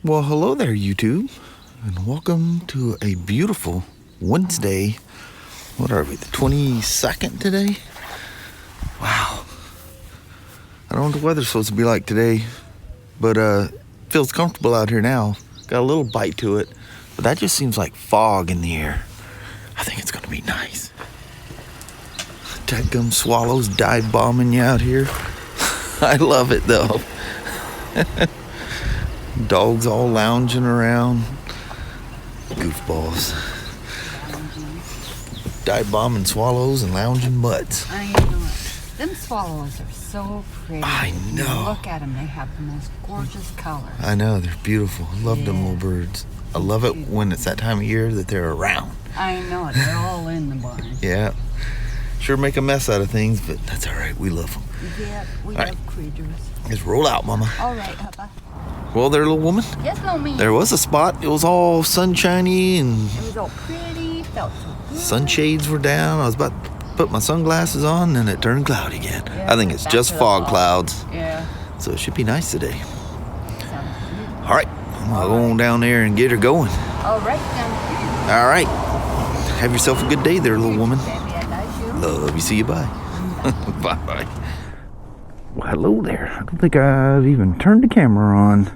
Well, hello there, YouTube, and welcome to a beautiful Wednesday. What are we, the 22nd today? Wow. I don't know what the weather's supposed to be like today, but it feels comfortable out here now. Got a little bite to it, but that just seems like fog in the air. I think it's gonna be nice. Dadgum swallows dive bombing you out here. I love it though. Dogs all lounging around. Goofballs. Dive bombing swallows and lounging mutts. I know it. Them swallows are so pretty. I know. Look at them. They have the most gorgeous colors. I know. They're beautiful. I love them little birds. I love it when it's that time of year that they're around. I know it. They're all in the barn. Yeah. Sure make a mess out of things, but that's all right. We love them. Yeah, we love critters. Let's roll out, Mama. All right, Papa. Well, there, little woman. Yes, little me. There was a spot. It was all sunshiny and It was all pretty. Felt so good. sunshades were down. I was about to put my sunglasses on and it turned cloudy again. Yeah, I think it's just fog clouds. Yeah. So it should be nice today. Sounds good. All right. I'm going to go on down there and get her going. All right, down here. All right. Have yourself a good day there, little woman. Baby, I love you. Love you. See you. Bye. Bye-bye. Well, hello there. I don't think I've even turned the camera on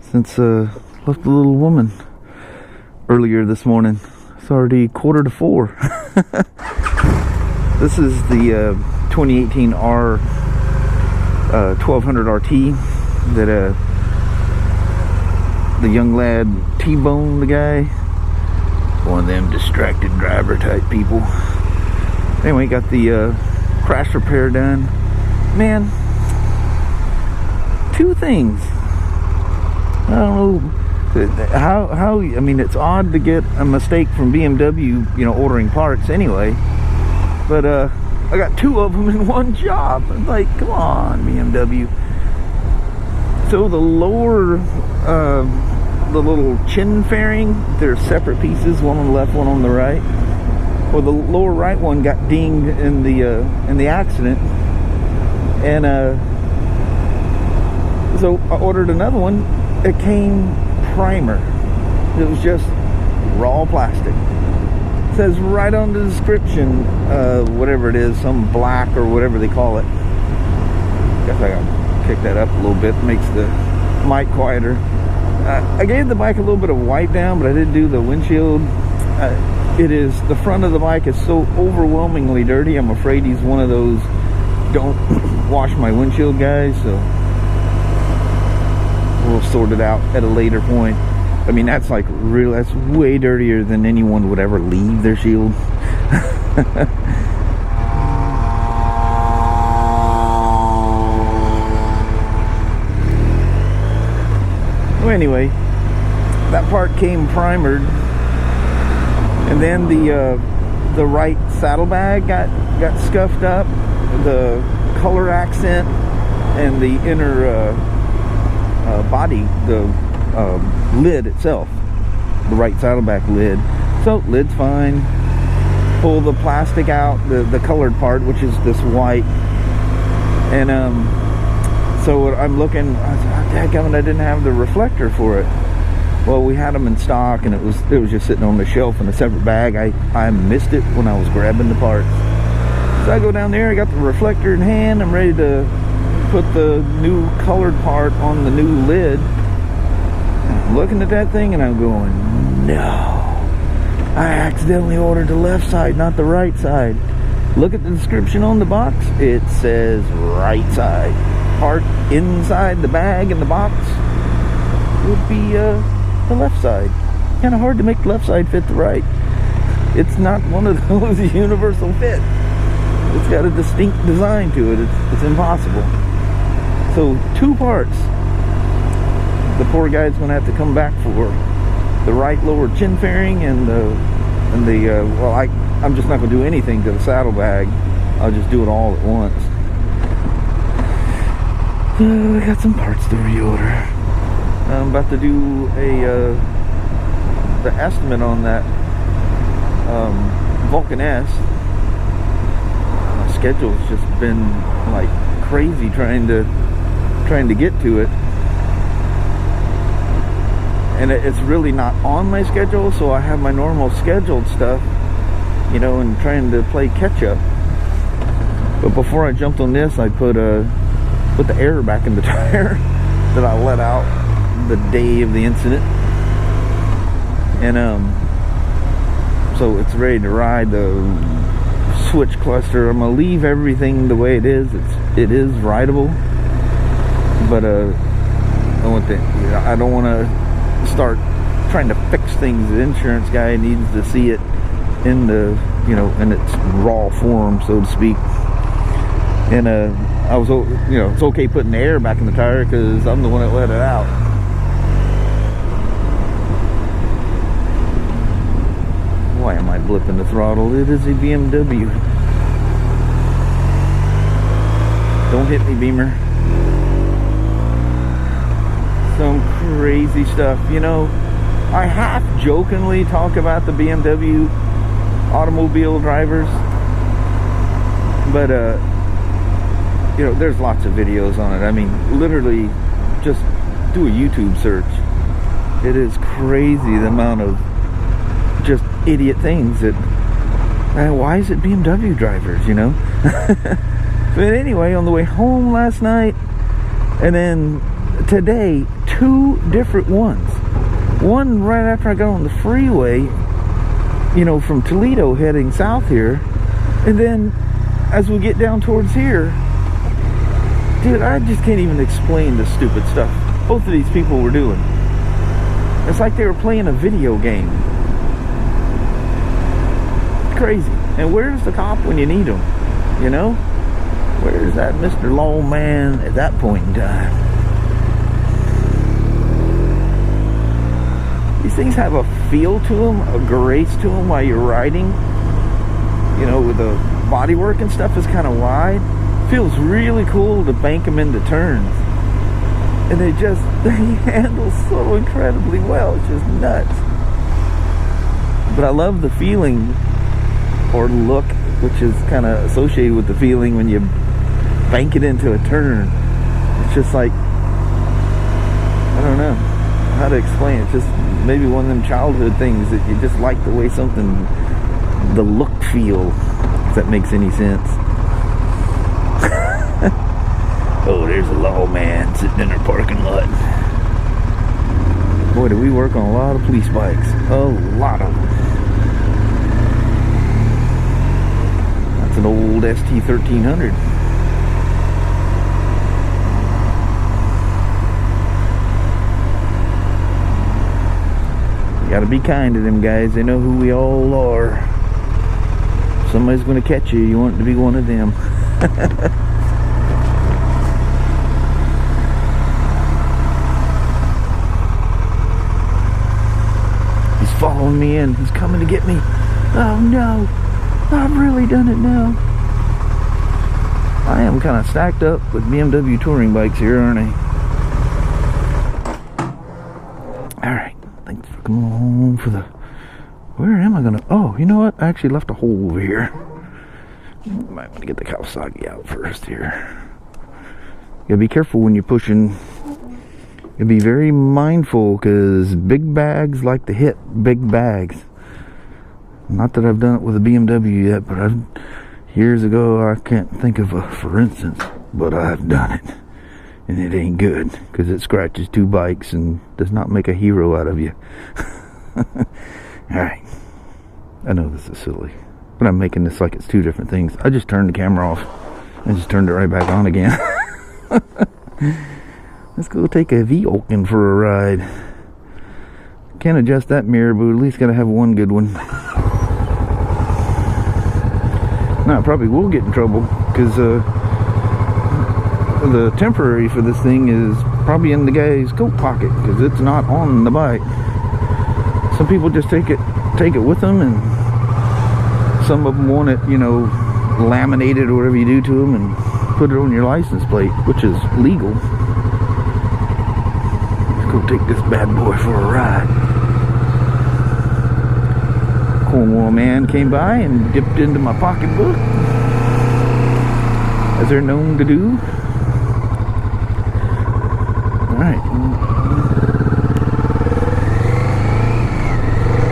since left the little woman earlier this morning. It's already 3:45. This is the 2018 R12RT that the young lad T-boned the guy. One of them distracted driver type people. Anyway, got the crash repair done. Man, two things. I don't know how. I mean, it's odd to get a mistake from BMW, you know, ordering parts anyway. But I got two of them in one job. I'm like, come on, BMW. So the lower, the little chin fairing, they're separate pieces, one on the left, one on the right. Well, the lower right one got dinged in the accident. And so I ordered another one. It came primer. It was just raw plastic. It says right on the description, whatever it is, some black or whatever they call it. Guess I gotta kick that up a little bit, makes the mic quieter. I gave the bike a little bit of wipe down, but I didn't do the windshield. The front of the bike is so overwhelmingly dirty. I'm afraid he's one of those don't wash my windshield guys, so we'll sort it out at a later point. I mean, that's like real, that's way dirtier than anyone would ever leave their shield. Well, anyway, that part came primered, and then the right saddlebag got scuffed up. The color accent and the inner body, the lid itself, the right saddleback lid. So lid's fine. Pull the plastic out, the colored part, which is this white. And so I'm looking. Dadgummit, I didn't have the reflector for it. Well, we had them in stock, and it was just sitting on the shelf in a separate bag. I missed it when I was grabbing the parts. So I go down there, I got the reflector in hand, I'm ready to put the new colored part on the new lid. I'm looking at that thing and I'm going, no, I accidentally ordered the left side, not the right side. Look at the description on the box, it says right side. Part inside the bag in the box would be the left side. Kind of hard to make the left side fit the right. It's not one of those universal fit. It's got a distinct design to it. It's impossible. So 2 parts. The poor guy's gonna have to come back for the right lower chin fairing and well, I'm just not gonna do anything to the saddlebag. I'll just do it all at once. I got some parts to reorder. I'm about to do the estimate on that Vulcan S. My schedule's just been like crazy trying to get to it. And it's really not on my schedule, so I have my normal scheduled stuff, you know, and trying to play catch up. But before I jumped on this, I put the air back in the tire that I let out the day of the incident. And so it's ready to ride. The switch cluster, I'm gonna leave everything the way it is. It is rideable, but I don't want to start trying to fix things. The insurance guy needs to see it in the, you know, in its raw form, so to speak. And I was, you know, it's okay putting the air back in the tire because I'm the one that let it out. Why am I blipping the throttle? It is a BMW. Don't hit me, Beamer. Some crazy stuff. You know, I half jokingly talk about the BMW automobile drivers, but you know, there's lots of videos on it. I mean, literally just do a YouTube search. It is crazy the amount of just idiot things that, why is it BMW drivers, you know? But anyway, on the way home last night and then today, 2 different ones. One right after I got on the freeway, you know, from Toledo heading south here, and then as we get down towards here, dude, I just can't even explain the stupid stuff both of these people were doing. It's like they were playing a video game. Crazy. And where's the cop when you need him? You know? Where's that Mr. Lawman at that point in time? These things have a feel to them, a grace to them while you're riding. You know, with the bodywork and stuff is kind of wide. Feels really cool to bank them into turns. And they handle so incredibly well. It's just nuts. But I love the feeling or look, which is kind of associated with the feeling when you bank it into a turn. It's just like, I don't know how to explain it. It's just maybe one of them childhood things that you just like the way something, the look feel, if that makes any sense. Oh, there's a lawman sitting in our parking lot. Boy, do we work on a lot of police bikes. A lot of them. That's an old ST1300. You gotta be kind to them guys. They know who we all are. If somebody's gonna catch you, you want to be one of them. Following me in. He's coming to get me. Oh no, I've really done it now. I am kind of stacked up with BMW touring bikes here, aren't I? Alright, thanks for coming home for the... Where am I gonna... Oh, you know what? I actually left a hole over here. Might want to get the Kawasaki out first here. You gotta be careful when you're pushing. You be very mindful because big bags like to hit big bags. Not that I've done it with a BMW yet, but years ago, I can't think of a for instance, but I've done it. And it ain't good because it scratches 2 bikes and does not make a hero out of you. Alright. I know this is silly, but I'm making this like it's 2 different things. I just turned the camera off and just turned it right back on again. Let's go take a Vulcan for a ride. Can't adjust that mirror, but at least gotta have one good one. Now I probably will get in trouble because the temporary for this thing is probably in the guy's coat pocket because it's not on the bike. Some people just take it with them, and some of them want it, you know, laminated or whatever you do to them, and put it on your license plate, which is legal. Go take this bad boy for a ride. Cornwall man came by and dipped into my pocketbook, as they're known to do. Alright.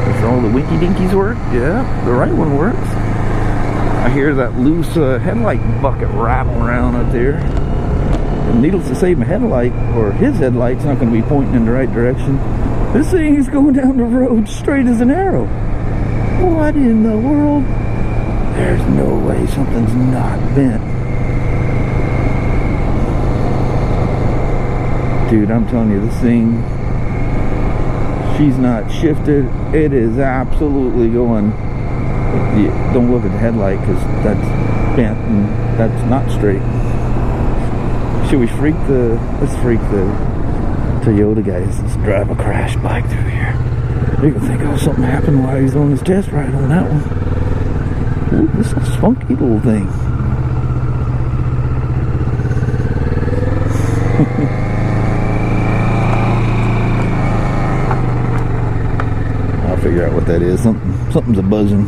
Does all the winky dinkies work? Yeah, the right one works. I hear that loose headlight bucket rattling around up there. And needless to say, my headlight, or his headlight's not going to be pointing in the right direction. This thing is going down the road straight as an arrow. What in the world? There's no way something's not bent. Dude, I'm telling you, this thing, she's not shifted. It is absolutely going. Don't look at the headlight because that's bent and that's not straight. Should we let's freak the Toyota guys. Let's drive a crash bike through here. You can think, oh, something happened while he was on his test ride on that one. Ooh, this is a funky little thing. I'll figure out what that is. Something's a buzzing.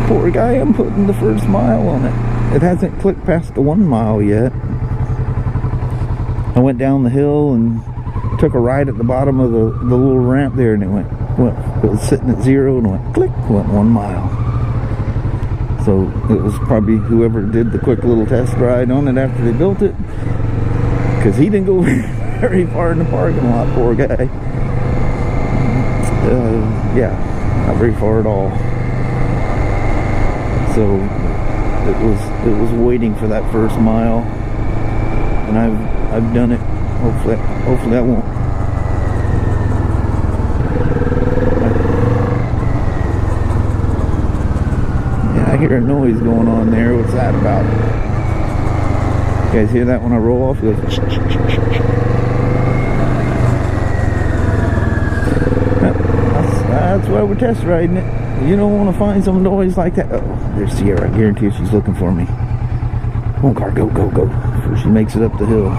Poor guy, I'm putting the first mile on it. It hasn't clicked past the 1 mile yet. I went down the hill and took a ride at the bottom of the little ramp there, and it was sitting at 0 and went click, went 1 mile. So it was probably whoever did the quick little test ride on it after they built it, because he didn't go very far in the parking lot, poor guy. Yeah, not very far at all. So it was waiting for that first mile, and I've done it. Hopefully that won't. Yeah, I hear a noise going on there. What's that about? You guys hear that when I roll off? It goes. That's why we're test riding it. You don't want to find some noise like that. Oh, there's Sierra. I guarantee she's looking for me. Come on, car, go, go, go. Before she makes it up the hill.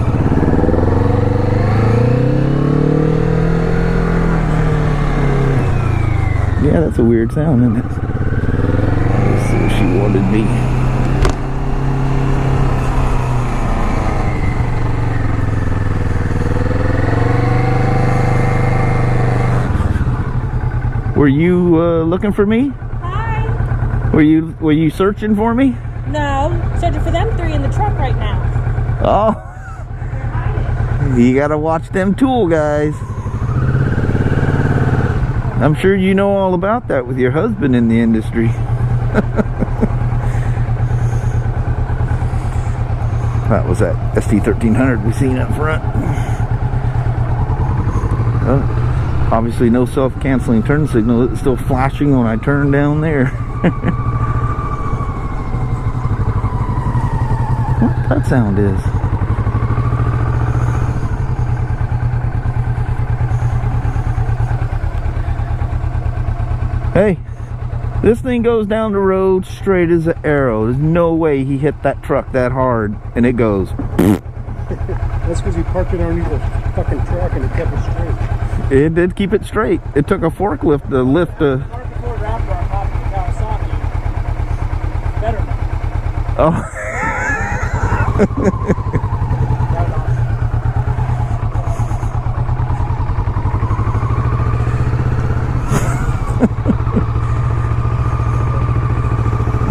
Yeah, that's a weird sound, isn't it? Let's see if she wanted me. Were you looking for me? Hi. Were you searching for me? No, searching for them three in the truck right now. Oh. You gotta watch them tool guys. I'm sure you know all about that with your husband in the industry. That was that ST1300 we seen up front. Obviously no self-canceling turn signal. It's still flashing when I turn down there. What that sound is? Hey, this thing goes down the road straight as an arrow. There's no way he hit that truck that hard, and it goes. That's because he parked it underneath the fucking truck and it kept it straight. It did keep it straight. It took a forklift to lift the... Better. Oh.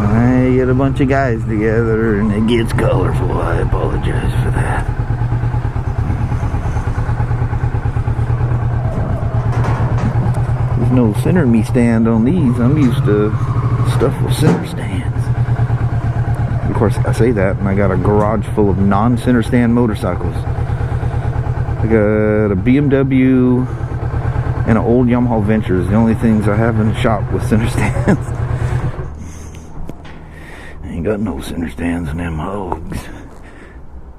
I get a bunch of guys together and it gets colorful. I apologize for that. There's no center me stand on these. I'm used to stuff with center stands. Of course, I say that, and I got a garage full of non-center stand motorcycles. I got a BMW and an old Yamaha Ventures. The only things I have in the shop with center stands. I ain't got no center stands in them hogs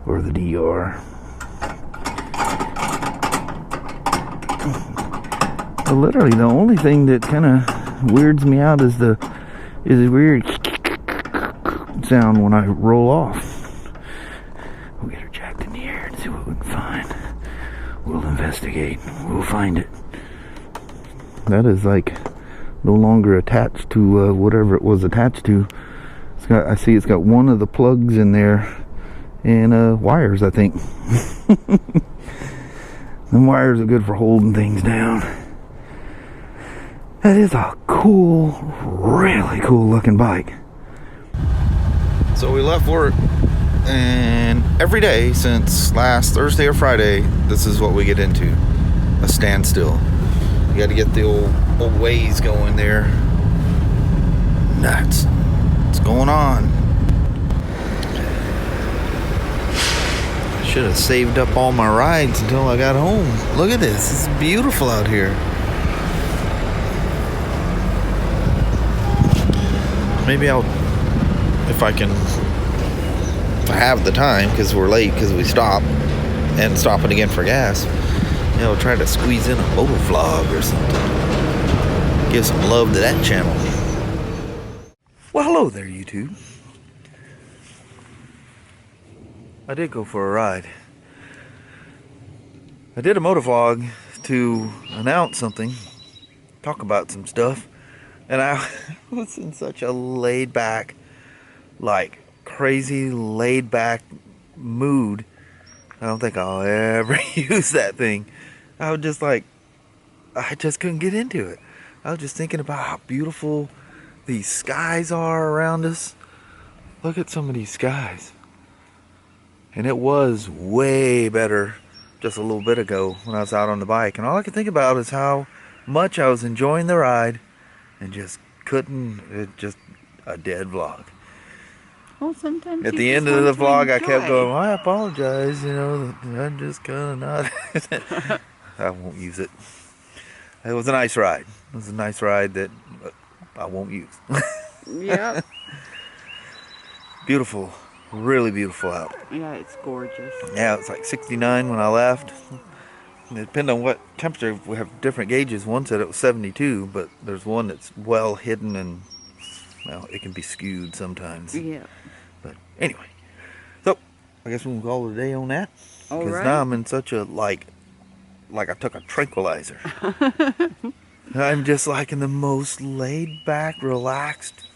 or the DR. But literally, the only thing that kind of weirds me out is the weird sound when I roll off. We'll get her jacked in the air and see what we can find. We'll investigate. We'll find it. That is like no longer attached to whatever it was attached to. I see it's got one of the plugs in there and wires, I think. Them wires are good for holding things down. That is a cool, really cool looking bike. So we left work, and every day since last Thursday or Friday, this is what we get into: a standstill. You got to get the old ways going there. Nuts. What's going on? I should have saved up all my rides until I got home. Look at this. It's beautiful out here. Maybe I'll, if I have the time, because we're late because we stopped and stopping again for gas, you know, try to squeeze in a MotoVlog or something. Give some love to that channel. Well, hello there, YouTube. I did go for a ride. I did a MotoVlog to announce something, talk about some stuff, and I was in such a laid back, like crazy laid back mood. I don't think I'll ever use that thing. I was just like, I just couldn't get into it. I was just thinking about how beautiful these skies are around us. Look at some of these skies. And it was way better just a little bit ago when I was out on the bike. And all I could think about is how much I was enjoying the ride and just couldn't, just a dead vlog. Well, sometimes at the end of the vlog, I kept going, I apologize, you know, I'm just kind of not. I won't use it. It was a nice ride. It was a nice ride that I won't use. Yep. Beautiful. Really beautiful out. Yeah, it's gorgeous. Yeah, it's like 69 when I left. Depending on what temperature, we have different gauges. One said it was 72, but there's one that's well hidden and, well, it can be skewed sometimes. Yeah. But anyway, so I guess we'll call it a day on that. All Because right. now I'm in such a, like I took a tranquilizer. I'm just like in the most laid back, relaxed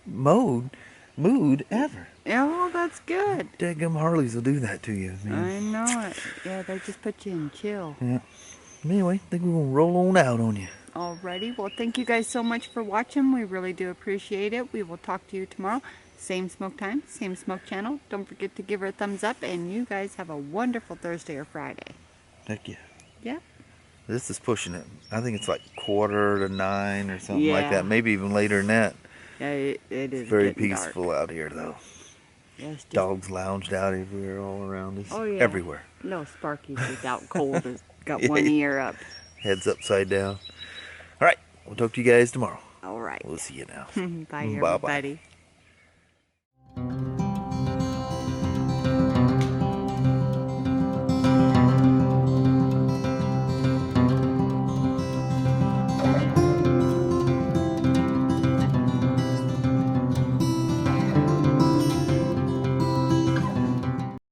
mood ever. Yeah, well, that's good. Daggum Harleys will do that to you, man. I know it. Yeah, they just put you in chill. Yeah. Anyway, I think we're going to roll on out on you. Alrighty. Well, thank you guys so much for watching. We really do appreciate it. We will talk to you tomorrow. Same smoke time, same smoke channel. Don't forget to give her a thumbs up. And you guys have a wonderful Thursday or Friday. Heck yeah. Yeah. This is pushing it. I think it's like 8:45 or something like Yeah. that. Maybe even later than that. Yeah, it is It's very getting peaceful dark. out here, though. Yeah, it's just Dogs lounged out everywhere, all around us. Oh, yeah. Everywhere. little Sparky's just out cold. Has got one ear up. Heads upside down. All right. We'll talk to you guys tomorrow. All right. We'll see you now. Bye, Bye-bye. everybody.